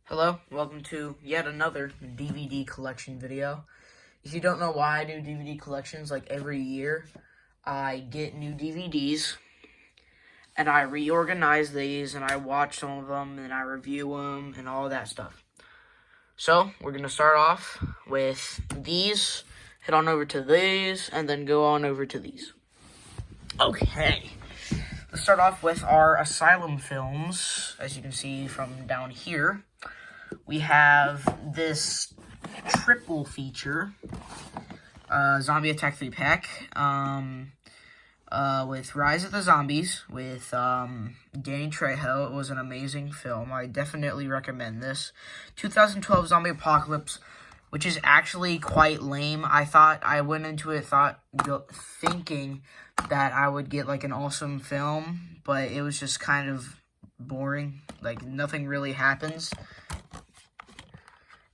Hello, welcome to yet another DVD collection video. If you don't know why I do DVD collections, like every year, I get new DVDs, and I reorganize these, and I watch some of them, and I review them, and all that stuff. So, we're going to start off with these, head on over to these, and then go on over to these. Okay, let's start off with our Asylum films, as you can see from down here. We have this triple feature, Zombie Attack 3-pack, with Rise of the Zombies, with Danny Trejo. It was an amazing film. I definitely recommend this. 2012 Zombie Apocalypse, which is actually quite lame. I went into it thinking that I would get like an awesome film, but it was just kind of boring. Like, nothing really happens.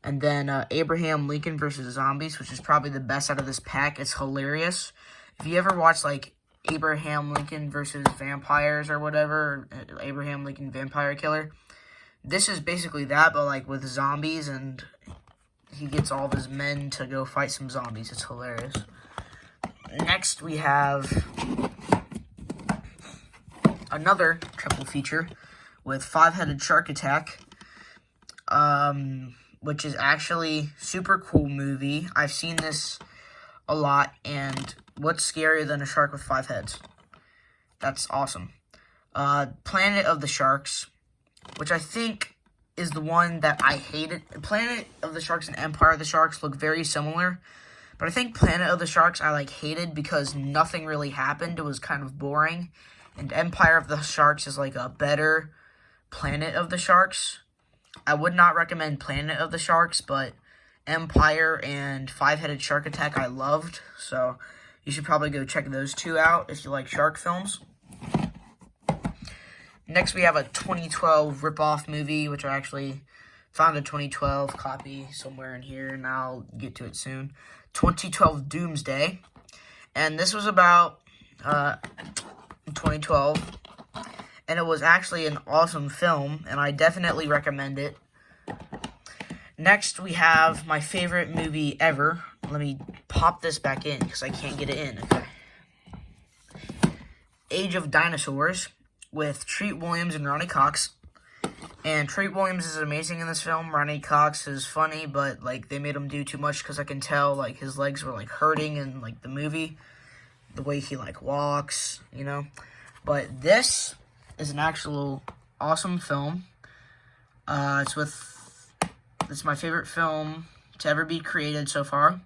And then Abraham Lincoln versus Zombies, which is probably the best out of this pack. It's hilarious. If you ever watch, like, Abraham Lincoln versus Vampires or whatever, Abraham Lincoln Vampire Killer, this is basically that, but, like, with zombies, and he gets all of his men to go fight some zombies. It's hilarious. Next, we have another triple feature with FiveHeaded Shark Attack, which is actually super cool movie. I've seen this a lot, and what's scarier than a shark with 5 heads? That's awesome. Planet of the Sharks, which I think is the one that I hated. Planet of the Sharks and Empire of the Sharks look very similar, but I think Planet of the Sharks I hated because nothing really happened. It was kind of boring, and Empire of the Sharks is like a better Planet of the Sharks. I would not recommend Planet of the Sharks, but Empire and FiveHeaded Shark Attack I loved, so you should probably go check those two out if you like shark films. Next, we have a 2012 ripoff movie, which I actually found a 2012 copy somewhere in here, and I'll get to it soon. 2012 Doomsday, and this was about 2012. And it was actually an awesome film, and I definitely recommend it. Next, we have my favorite movie ever. Let me pop this back in, because I can't get it in. Okay. Age of Dinosaurs, with Treat Williams and Ronnie Cox. And Treat Williams is amazing in this film. Ronnie Cox is funny, but, they made him do too much, because I can tell, his legs were, hurting in, the movie. The way he, walks, you know. But this is an actual awesome film. It's my favorite film to ever be created so far,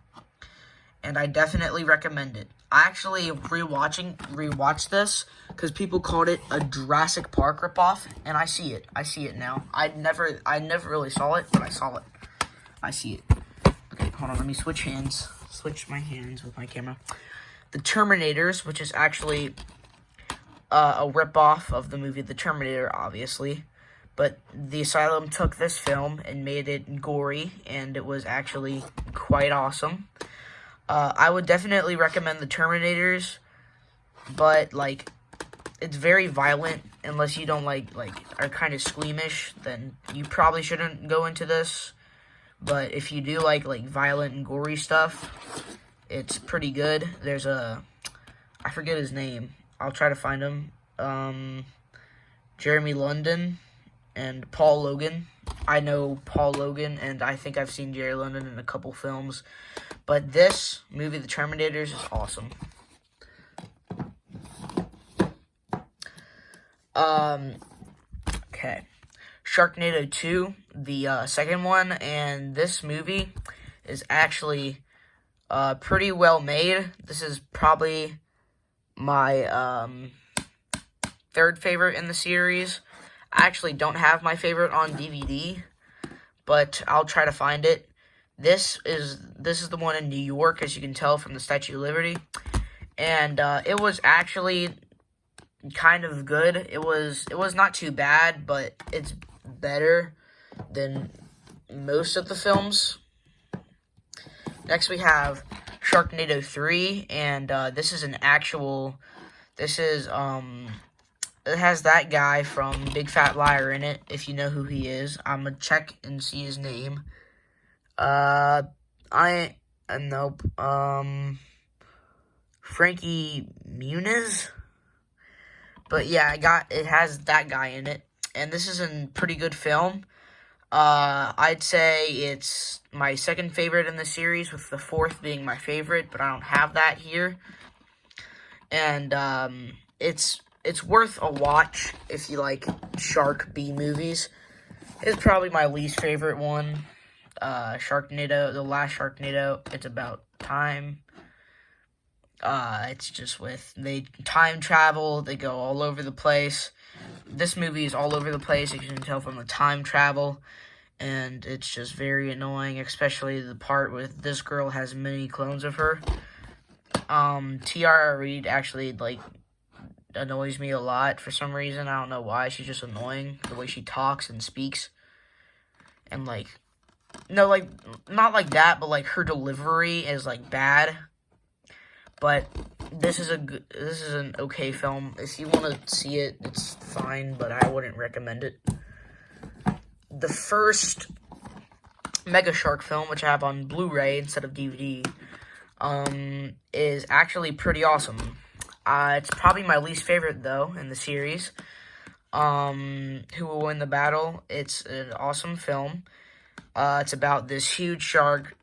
and I definitely recommend it. I actually rewatched this because people called it a Jurassic Park ripoff, and I see it. I see it now. I never really saw it, but I saw it. I see it. Okay, hold on. Let me switch hands. Switch my hands with my camera. The Terminators, which is actually a ripoff of the movie The Terminator, obviously, but the Asylum took this film and made it gory, and it was actually quite awesome. I would definitely recommend The Terminators, but, it's very violent. Unless you don't, are kind of squeamish, then you probably shouldn't go into this. But if you do like violent and gory stuff, it's pretty good. There's I forget his name. I'll try to find him. Jeremy London and Paul Logan. I know Paul Logan, and I think I've seen Jerry London in a couple films. But this movie, The Terminators, is awesome. Okay. Sharknado 2, the second one, and this movie is actually pretty well made. This is probably my third favorite in the series. I actually don't have my favorite on DVD, but I'll try to find it. This is the one in New York, as you can tell from the Statue of Liberty, and it was actually kind of good. It was not too bad, but it's better than most of the films. Next, we have Sharknado 3, and this is it has that guy from Big Fat Liar in it, if you know who he is. I'm gonna check and see his name. Nope. Frankie Muniz? But yeah, it has that guy in it. And this is a pretty good film. I'd say it's my second favorite in the series, with the fourth being my favorite, but I don't have that here. And, it's worth a watch if you like shark B-movies. It's probably my least favorite one. Sharknado, the last Sharknado, it's about time. It's just they time travel, they go all over the place. This movie is all over the place, you can tell from the time travel, and it's just very annoying, especially the part with this girl has many clones of her. Tiara Reid actually, like, annoys me a lot for some reason. I don't know why. She's just annoying, the way she talks and speaks. And, like, no, like, not like that, but, like, her delivery is, like, bad. But this is an okay film. If you want to see it, it's fine, but I wouldn't recommend it. The first Mega Shark film, which I have on Blu-ray instead of DVD, is actually pretty awesome. It's probably my least favorite, though, in the series. Who Will Win the Battle? It's an awesome film. It's about this huge shark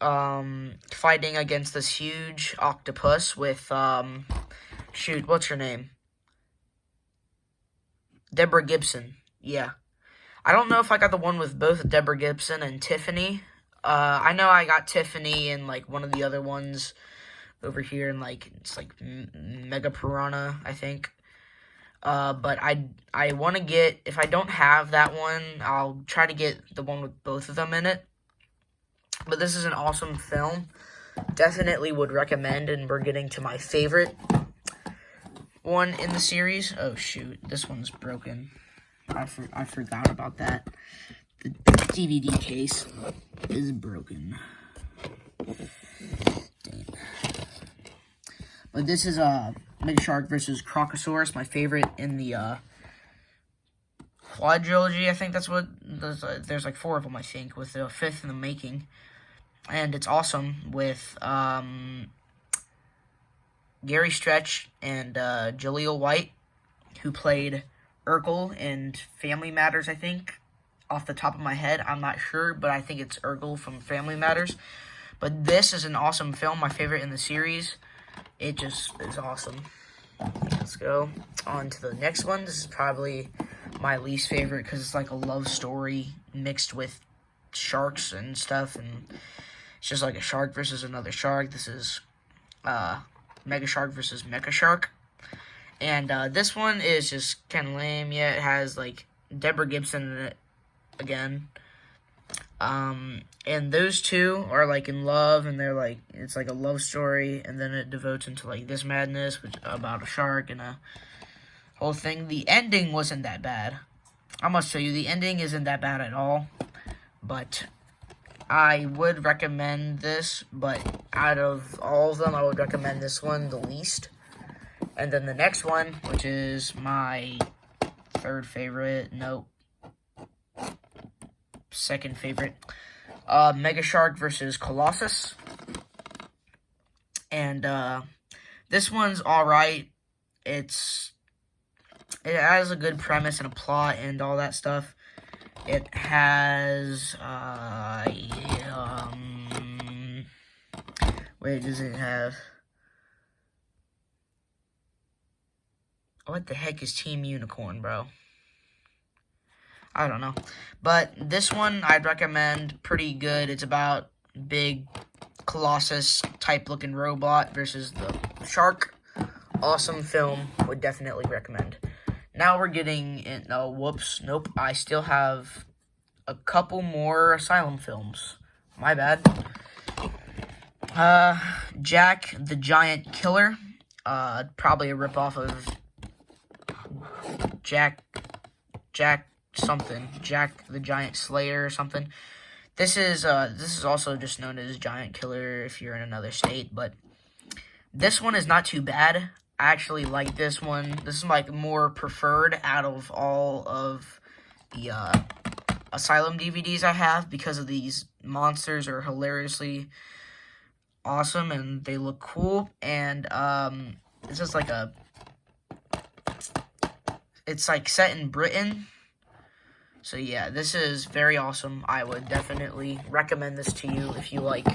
fighting against this huge octopus with, what's her name? Deborah Gibson. Yeah. I don't know if I got the one with both Deborah Gibson and Tiffany. I know I got Tiffany in, like, one of the other ones over here in, like, it's, like, Mega Piranha, I think. But I want to get, if I don't have that one, I'll try to get the one with both of them in it. But this is an awesome film. Definitely would recommend, and we're getting to my favorite one in the series. Oh, shoot. This one's broken. I forgot about that. The DVD case is broken. Dang. But this is Mega Shark versus Crocosaurus, my favorite in the quadrilogy. I think that's what there's like 4 of them, I think, with the 5th in the making. And it's awesome with Gary Stretch and Jaleel White, who played Urkel in Family Matters, I think. Off the top of my head, I'm not sure, but I think it's Urkel from Family Matters. But this is an awesome film, my favorite in the series. It just is awesome. Let's go on to the next one. This is probably my least favorite because it's like a love story mixed with sharks and stuff, and it's just like a shark versus another shark. This is Mega Shark versus Mecha Shark. And this one is just kind of lame. Yeah, it has like Deborah Gibson in it again. And those two are like in love, and they're like, it's like a love story, and then it devotes into like this madness, which about a shark and a whole thing. The ending wasn't that bad. I must show you, the ending isn't that bad at all, but I would recommend this, but out of all of them, I would recommend this one the least. And then the next one, which is my third favorite, second favorite, Mega Shark versus Colossus. And this one's alright. It has a good premise and a plot and all that stuff. It has wait, does it have, what the heck is Team Unicorn, bro? I don't know. But this one I'd recommend, pretty good. It's about big colossus type looking robot versus the shark. Awesome film. Would definitely recommend. Now we're getting in, nope. I still have a couple more Asylum films. My bad. Jack the Giant Killer. Probably a ripoff of Jack something. Jack the Giant Slayer or something. This is also just known as Giant Killer if you're in another state, but this one is not too bad. I actually like this one. This is like more preferred out of all of the Asylum DVDs I have, because of these monsters are hilariously awesome and they look cool. And it's just like it's like set in Britain. So yeah, this is very awesome. I would definitely recommend this to you if you like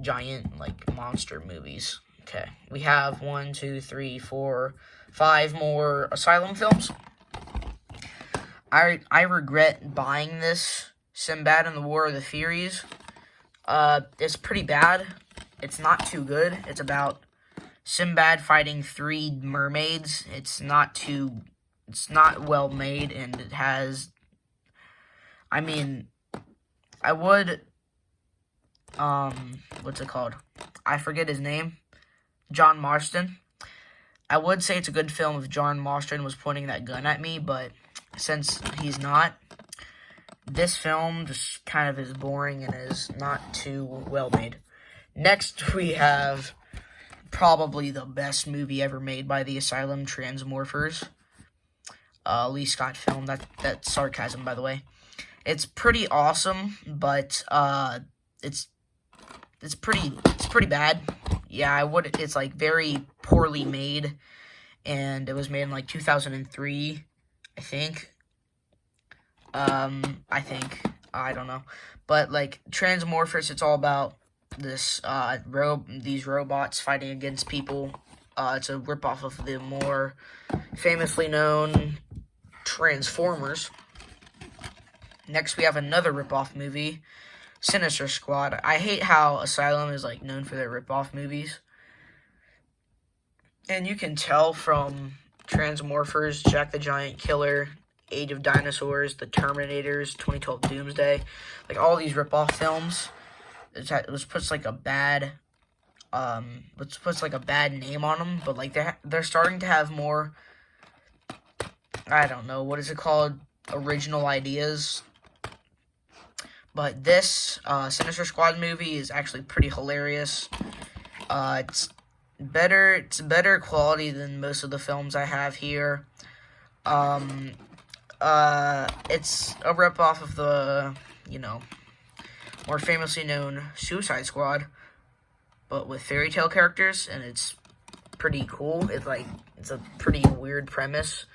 giant like monster movies. Okay, we have 1, 2, 3, 4, 5 more Asylum films. I regret buying this Sinbad and the War of the Furies. It's pretty bad. It's not too good. It's about Sinbad fighting 3 mermaids. It's not well made, and it has, I mean, I would, what's it called? I forget his name. John Marston. I would say it's a good film if John Marston was pointing that gun at me, but since he's not, this film just kind of is boring and is not too well made. Next, we have probably the best movie ever made by the Asylum, Transmorphers. Lee Scott film. That's sarcasm, by the way. It's pretty awesome, but it's pretty bad. Yeah, it's like very poorly made, and it was made in like 2003, I think. I don't know, but like Transmorphers, it's all about this these robots fighting against people. It's a ripoff of the more famously known Transformers. Next, we have another ripoff movie, Sinister Squad. I hate how Asylum is like known for their ripoff movies, and you can tell from Transmorphers, Jack the Giant Killer, Age of Dinosaurs, The Terminators, 2012 Doomsday, like all these ripoff films. It puts like a bad name on them, but like they're starting to have more, I don't know, what is it called, original ideas. But this Sinister Squad movie is actually pretty hilarious. It's better quality than most of the films I have here. It's a ripoff of the, more famously known Suicide Squad, but with fairy tale characters, and it's pretty cool. It's a pretty weird premise.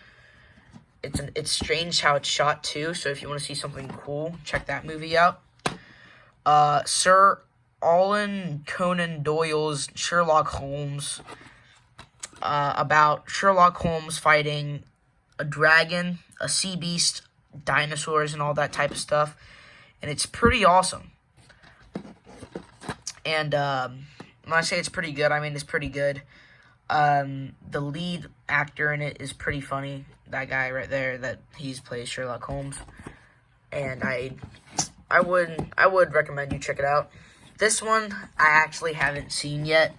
It's strange how it's shot too, so if you want to see something cool, check that movie out. Sir Alan Conan Doyle's Sherlock Holmes, about Sherlock Holmes fighting a dragon, a sea beast, dinosaurs, and all that type of stuff, and it's pretty awesome. And when I say it's pretty good, I mean it's pretty good. The lead actor in it is pretty funny. That guy right there, that plays Sherlock Holmes, and I would recommend you check it out. This one I actually haven't seen yet.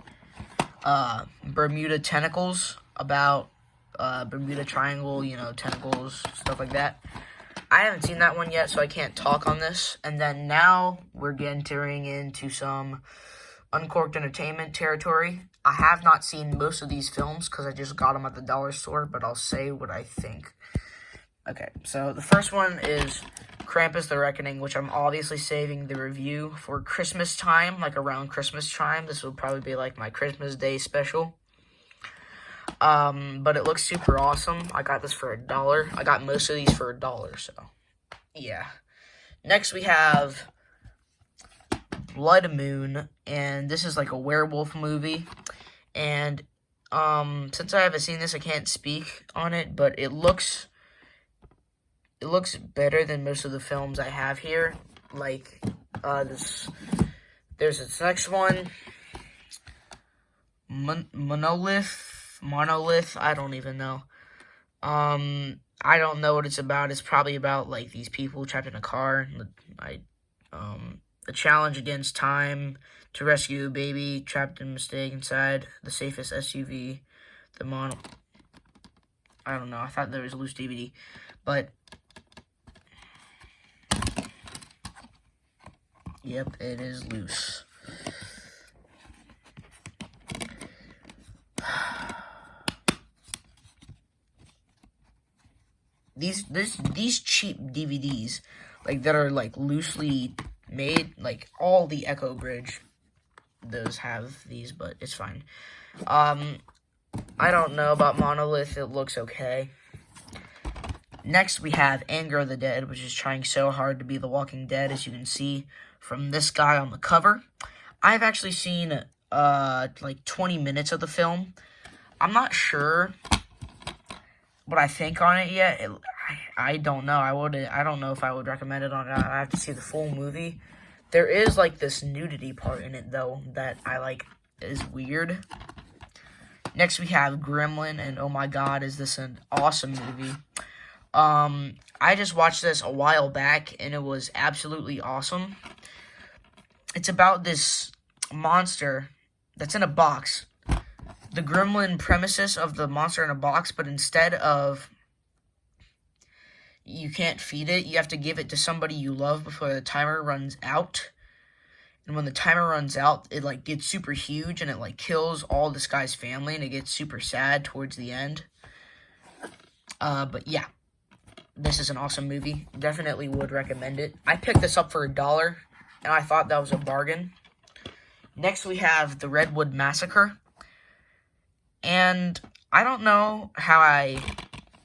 Bermuda Tentacles, about Bermuda Triangle, tentacles, stuff like that. I haven't seen that one yet, so I can't talk on this. And then now we're entering into some Uncorked Entertainment territory. I have not seen most of these films because I just got them at the dollar store, but I'll say what I think. Okay, so the first one is Krampus the Reckoning, which I'm obviously saving the review for Christmas time, like around Christmas time. This will probably be like my Christmas Day special. But it looks super awesome. I got this for $1. I got most of these for $1, so yeah. Next we have Blood Moon, and this is like a werewolf movie. And since I haven't seen this, I can't speak on it, but it looks better than most of the films I have here. Like there's this next one, Monolith. I don't even know. I don't know what it's about. It's probably about like these people trapped in a car. A challenge against time to rescue a baby trapped in mistake inside the safest SUV. I don't know. I thought there was a loose DVD, but yep, it is loose. these cheap DVDs, like, that are, like, loosely made, like, all the Echo Bridge, those have these, but it's fine. I don't know about Monolith. It looks okay. Next, we have Anger of the Dead, which is trying so hard to be The Walking Dead, as you can see from this guy on the cover. I've actually seen, like, 20 minutes of the film. I'm not sure what I think on it yet. I don't know. I don't know if I would recommend it or not. I have to see the full movie. There is, like, this nudity part in it, though, that I, like, is weird. Next, we have Gremlin, and oh my god, is this an awesome movie. I just watched this a while back, and it was absolutely awesome. It's about this monster that's in a box. The Gremlin premises of the monster in a box, but instead of you can't feed it, you have to give it to somebody you love before the timer runs out. And when the timer runs out, it, like, gets super huge, and it, like, kills all this guy's family, and it gets super sad towards the end. But yeah, this is an awesome movie. Definitely would recommend it. I picked this up for $1, and I thought that was a bargain. Next, we have the Redwood Massacre. And I don't know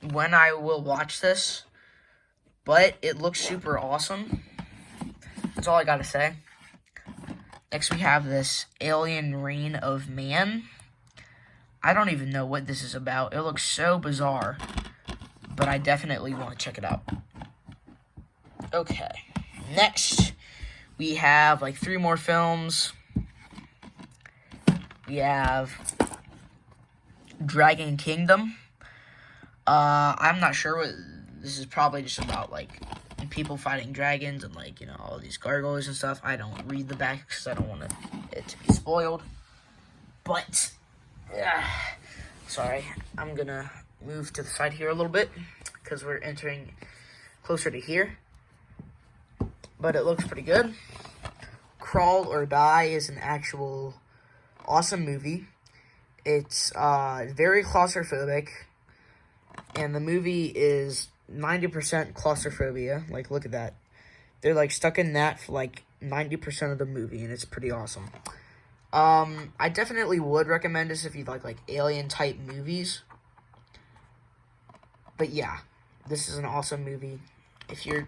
when I will watch this, but it looks super awesome. That's all I gotta say. Next, we have this Alien Reign of Man. I don't even know what this is about. It looks so bizarre, but I definitely want to check it out. Okay, next, we have, like, 3 more films. We have Dragon Kingdom. I'm not sure what this is. Probably just about, like, people fighting dragons and, like, you know, all these gargoyles and stuff. I don't read the back because I don't want it to be spoiled. But, sorry, I'm gonna move to the side here a little bit because we're entering closer to here. But it looks pretty good. Crawl or Die is an actual awesome movie. It's very claustrophobic, and the movie is 90% claustrophobia. Like, look at that. They're, like, stuck in that for, like, 90% of the movie, and it's pretty awesome. I definitely would recommend this if you like alien-type movies. But yeah, this is an awesome movie. If you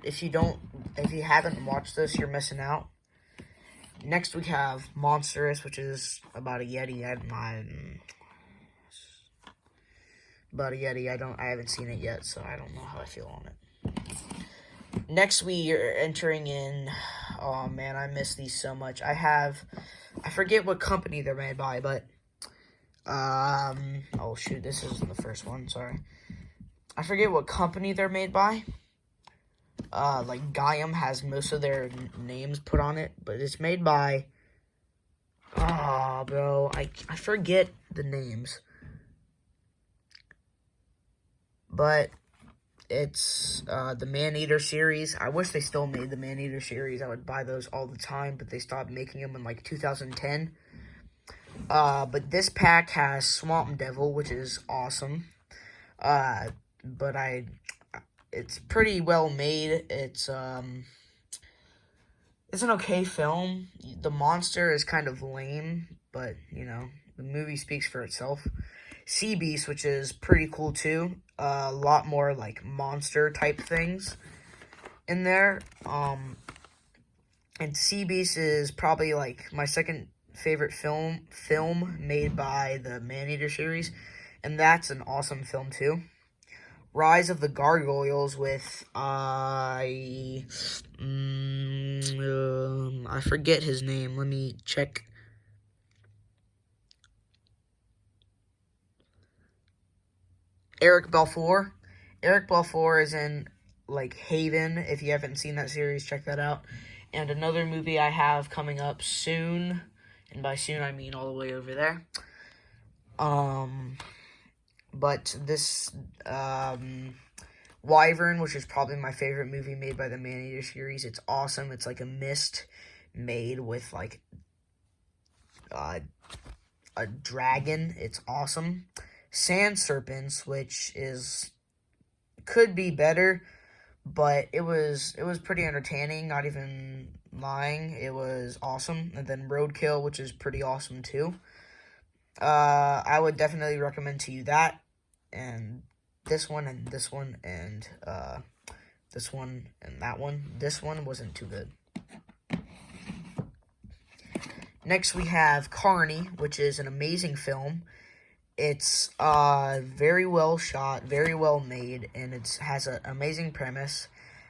haven't watched this, you're missing out. Next, we have Monstrous, which is about a Yeti. I haven't seen it yet, so I don't know how I feel on it. Next, we are entering in, oh man, I miss these so much. I forget what company they're made by, but, oh shoot, this isn't the first one, sorry. I forget what company they're made by. Like, Gaiam has most of their names put on it, but it's made by, bro, I forget the names. But it's the Maneater series. I wish they still made the Maneater series. I would buy those all the time, but they stopped making them in, like, 2010. But this pack has Swamp Devil, which is awesome. But it's pretty well made. It's an okay film. The monster is kind of lame, but, you know, the movie speaks for itself. Sea Beast, which is pretty cool too. A lot more, like, monster type things in there. And Sea Beast is probably, like, my second favorite film made by the Maneater series, and that's an awesome film too. Rise of the Gargoyles with I forget his name. Let me check. Eric Balfour. Eric Balfour is in, like, Haven. If you haven't seen that series, check that out. And another movie I have coming up soon, and by soon I mean all the way over there. But this, Wyvern, which is probably my favorite movie made by the Maneater series. It's awesome. It's like a mist made with, like, a dragon. It's awesome. Sand Serpents, which is could be better, but it was pretty entertaining, not even lying. It was awesome. And then Roadkill, which is pretty awesome too. I would definitely recommend to you that, and this one, and this one, and this one, and that one. This one wasn't too good. Next we have Carney, which is an amazing film. It's very well shot, very well made, and it has an amazing premise.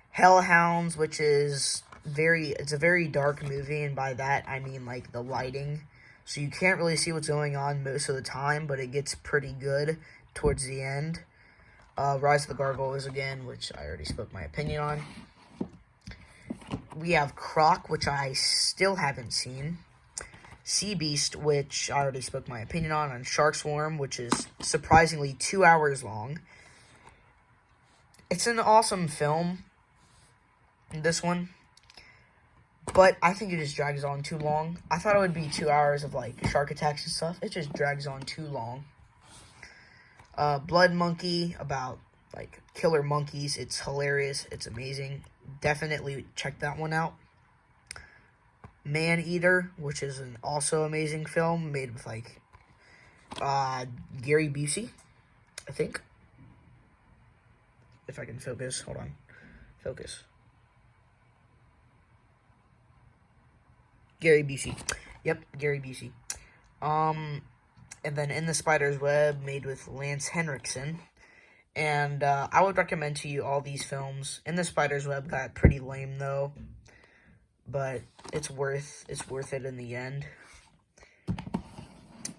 Hellhounds, which is it's a very dark movie, and by that I mean like the lighting. So you can't really see what's going on most of the time, but it gets pretty good towards the end. Rise of the Gargoyles again, which I already spoke my opinion on. We have Croc, which I still haven't seen. Sea Beast, which I already spoke my opinion on. And Shark Swarm, which is surprisingly 2 hours long. It's an awesome film, this one. But I think it just drags on too long. I thought it would be 2 hours of, like, shark attacks and stuff. It just drags on too long. Blood Monkey, about, like, killer monkeys. It's hilarious. It's amazing. Definitely check that one out. Maneater, which is an also amazing film made with, like, Gary Busey, I think. If I can focus. Hold on. Focus. Gary Busey. Yep, Gary Busey. And then In the Spider's Web, made with Lance Henriksen. And I would recommend to you all these films. In the Spider's Web got pretty lame, though. But it's worth it in the end.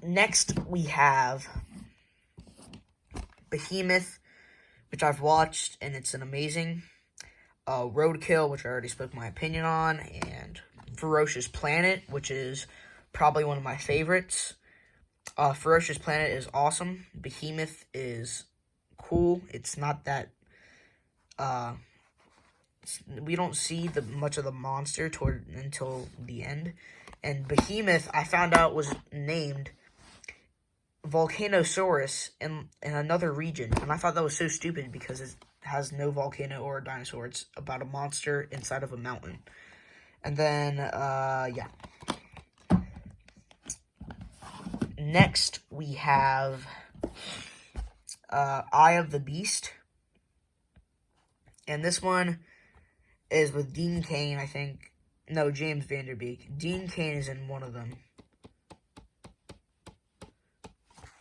Next, we have Behemoth, which I've watched, and it's an amazing. Roadkill, which I already spoke my opinion on, and Ferocious Planet, which is probably one of my favorites. Ferocious Planet is awesome. Behemoth is cool. It's not that, we don't see much of the monster until the end. And Behemoth, I found out, was named Volcanosaurus in another region. And I thought that was so stupid because it has no volcano or a dinosaur. It's about a monster inside of a mountain. And then, yeah. Next, we have Eye of the Beast. And this one is with Dean Cain, I think. No, James Van Der Beek. Dean Cain is in one of them.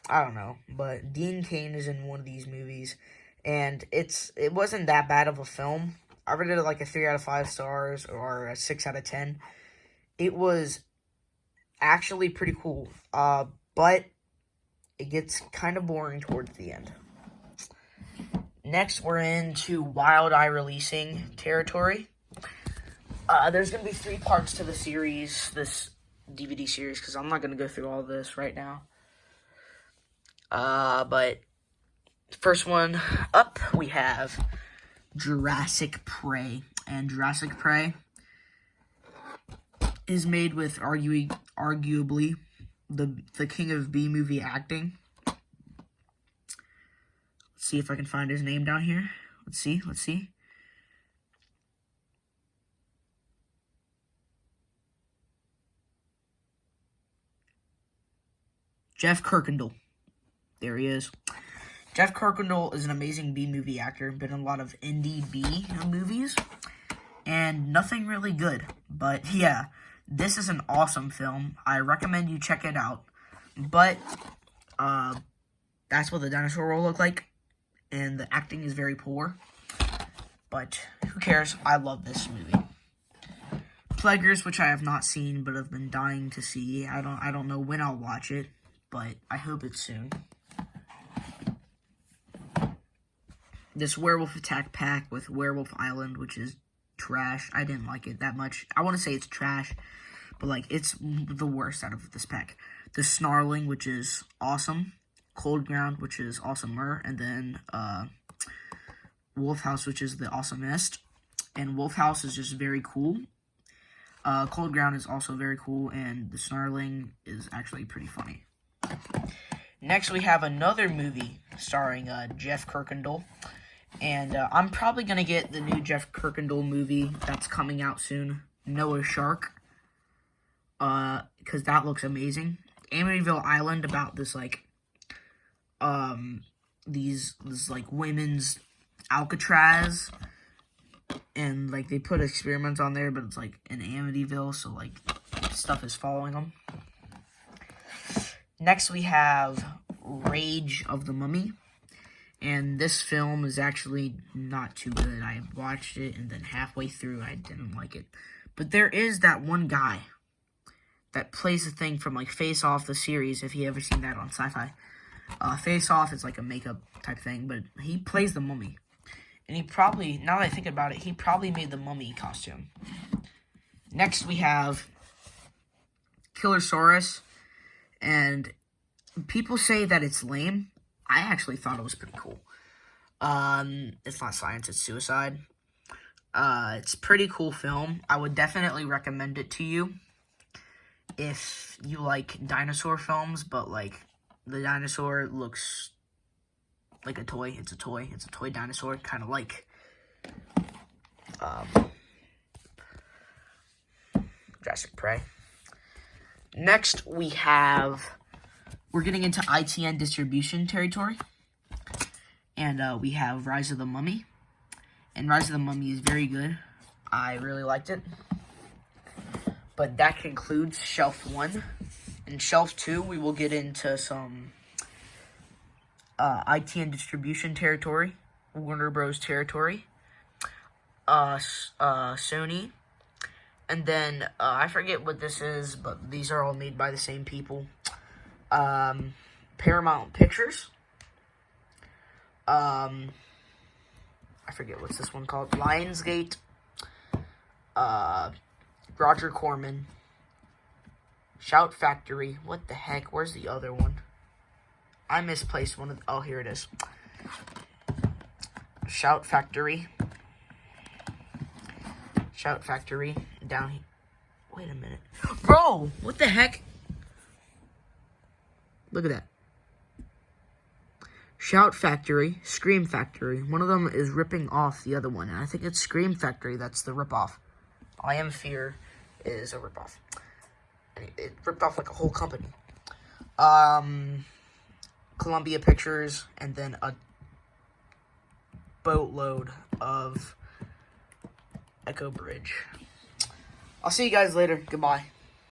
I don't know. But Dean Cain is in one of these movies. And it wasn't that bad of a film. I rated it like a 3 out of 5 stars or a 6 out of 10. It was actually pretty cool. But it gets kind of boring towards the end. Next, we're into Wild Eye releasing territory. There's going to be 3 parts to the series, this DVD series, because I'm not going to go through all this right now. But first one up, we have Jurassic Prey. And Jurassic Prey is made with arguably the king of B-movie acting. Let's see if I can find his name down here. Let's see. Jeff Kirkendall. There he is. Jeff Kirkendall is an amazing B-movie actor. Been in a lot of indie B movies. And nothing really good. But yeah, this is an awesome film. I recommend you check it out. But that's what the dinosaur will look like. And the acting is very poor. But who cares? I love this movie. Plaguers, which I have not seen but have been dying to see. I don't know when I'll watch it, but I hope it's soon. This Werewolf Attack pack with Werewolf Island, which is trash. I didn't like it that much. I want to say it's trash, but like it's the worst out of this pack. The Snarling, which is awesome. Cold Ground, which is awesomer, and then Wolf House, which is the awesomest. And Wolf House is just very cool. Cold Ground is also very cool, and the Snarling is actually pretty funny. Next, we have another movie starring Jeff Kirkendall, And I'm probably going to get the new Jeff Kirkendall movie that's coming out soon, Noah's Shark. Because that looks amazing. Amityville Island, about this, like, this like, women's Alcatraz. And, like, they put experiments on there, but it's, like, in Amityville, so, like, stuff is following them. Next, we have Rage of the Mummy. And this film is actually not too good. I watched it, and then halfway through, I didn't like it. But there is that one guy that plays the thing from, like, Face Off, the series, if you ever seen that on Sci-Fi. Face Off is, like, a makeup type thing, but he plays the mummy. And he probably, now that I think about it, he probably made the mummy costume. Next, we have Killersaurus. And people say that it's lame. I actually thought it was pretty cool. It's not science, it's suicide. It's a pretty cool film. I would definitely recommend it to you if you like dinosaur films, but, like, the dinosaur looks like a toy. It's a toy. It's a toy dinosaur, kind of like Jurassic Prey. Next, we're getting into ITN distribution territory. And we have Rise of the Mummy. And Rise of the Mummy is very good. I really liked it. But that concludes Shelf 1. In Shelf 2, we will get into some ITN distribution territory, Warner Bros. Territory, Sony, and then I forget what this is, but these are all made by the same people. Paramount Pictures. I forget what's this one called. Lionsgate. Roger Corman. Shout Factory. What the heck? Where's the other one? I misplaced one of the... Oh, here it is. Shout Factory. Shout Factory. Down here. Wait a minute. Bro! What the heck? Look at that. Shout Factory. Scream Factory. One of them is ripping off the other one. And I think it's Scream Factory that's the ripoff. I Am Fear is a ripoff. It ripped off like a whole company. Columbia Pictures, and then a boatload of Echo Bridge. I'll see you guys later. Goodbye.